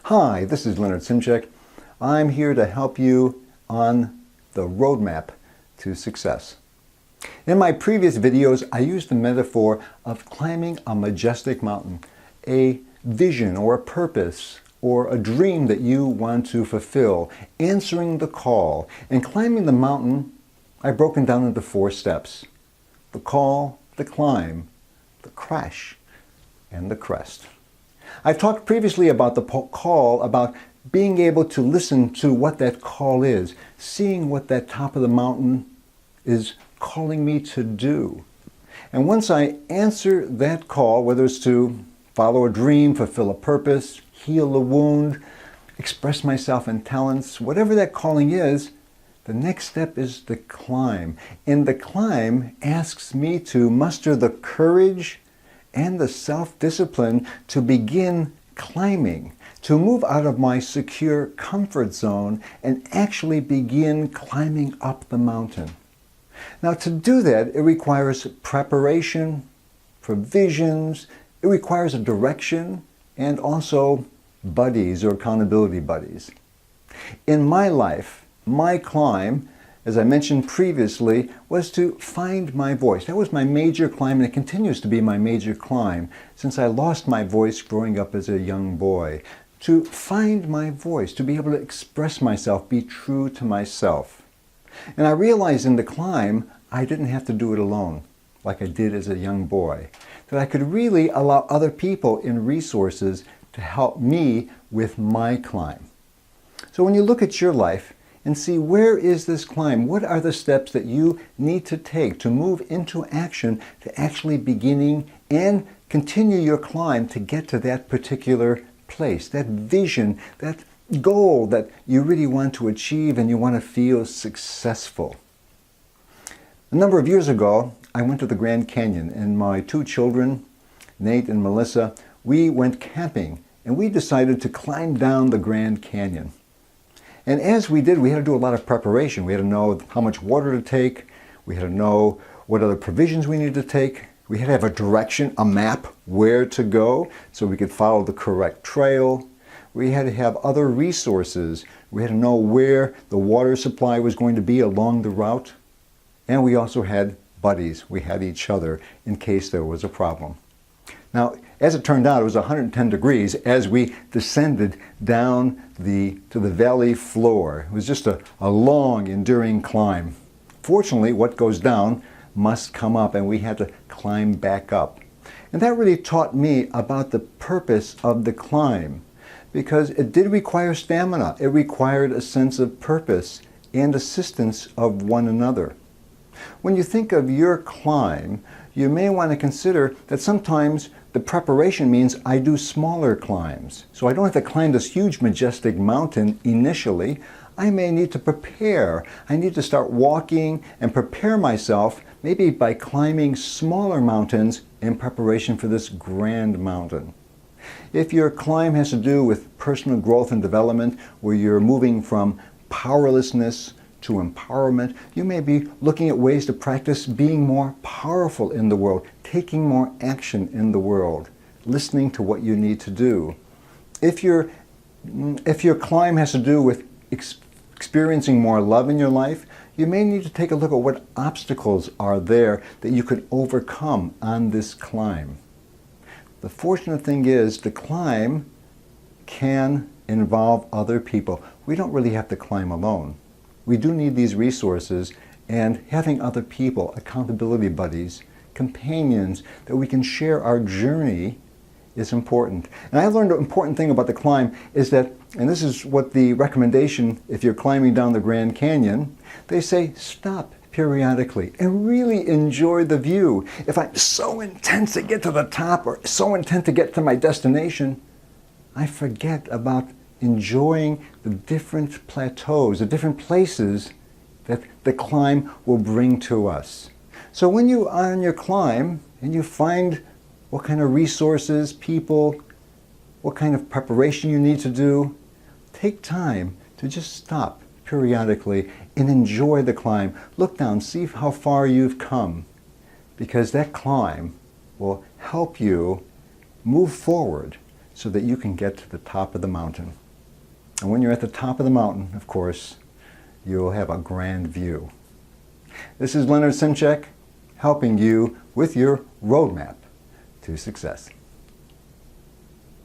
Hi, this is Leonard Simchek. I'm here to help you on the roadmap to success. In my previous videos, I used the metaphor of climbing a majestic mountain, a vision or a purpose or a dream that you want to fulfill, answering the call. And climbing the mountain, I've broken down into 4 steps: the call, the climb, the crash, and the crest. I've talked previously about the call, about being able to listen to what that call is, seeing what that top of the mountain is calling me to do. And once I answer that call, whether it's to follow a dream, fulfill a purpose, heal a wound, express myself in talents, whatever that calling is, the next step is the climb. And the climb asks me to muster the courage and the self-discipline to begin climbing, to move out of my secure comfort zone and actually begin climbing up the mountain. Now, to do that, it requires preparation, provisions, it requires a direction, and also buddies or accountability buddies. In my life, my climb, as I mentioned previously, was to find my voice. That was my major climb, and it continues to be my major climb since I lost my voice growing up as a young boy. To find my voice, to be able to express myself, be true to myself. And I realized in the climb, I didn't have to do it alone, like I did as a young boy. That I could really allow other people and resources to help me with my climb. So when you look at your life, and see, where is this climb? What are the steps that you need to take to move into action, to actually beginning and continue your climb to get to that particular place, that vision, that goal that you really want to achieve and you want to feel successful. A number of years ago, I went to the Grand Canyon, and my 2 children, Nate and Melissa, we went camping, and we decided to climb down the Grand Canyon. And as we did, we had to do a lot of preparation. We had to know how much water to take. We had to know what other provisions we needed to take. We had to have a direction, a map, where to go so we could follow the correct trail. We had to have other resources. We had to know where the water supply was going to be along the route. And we also had buddies. We had each other in case there was a problem. Now, as it turned out, it was 110 degrees as we descended down to the valley floor. It was just a long, enduring climb. Fortunately, what goes down must come up, and we had to climb back up. And that really taught me about the purpose of the climb, because it did require stamina. It required a sense of purpose and assistance of one another. When you think of your climb, you may want to consider that sometimes the preparation means I do smaller climbs. So I don't have to climb this huge, majestic mountain initially. I may need to prepare. I need to start walking and prepare myself, maybe by climbing smaller mountains in preparation for this grand mountain. If your climb has to do with personal growth and development, where you're moving from powerlessness to empowerment, you may be looking at ways to practice being more powerful in the world, taking more action in the world, listening to what you need to do. If your climb has to do with experiencing more love in your life, you may need to take a look at what obstacles are there that you could overcome on this climb. The fortunate thing is the climb can involve other people. We don't really have to climb alone. We do need these resources, and having other people, accountability buddies, companions, that we can share our journey is important. And I learned an important thing about the climb is that, and this is what the recommendation, if you're climbing down the Grand Canyon, they say stop periodically and really enjoy the view. If I'm so intent to get to the top or so intent to get to my destination, I forget about enjoying the different plateaus, the different places that the climb will bring to us. So when you are on your climb and you find what kind of resources, people, what kind of preparation you need to do, take time to just stop periodically and enjoy the climb. Look down, see how far you've come, because that climb will help you move forward so that you can get to the top of the mountain. And when you're at the top of the mountain, of course, you'll have a grand view. This is Leonard Simchek, helping you with your roadmap to success.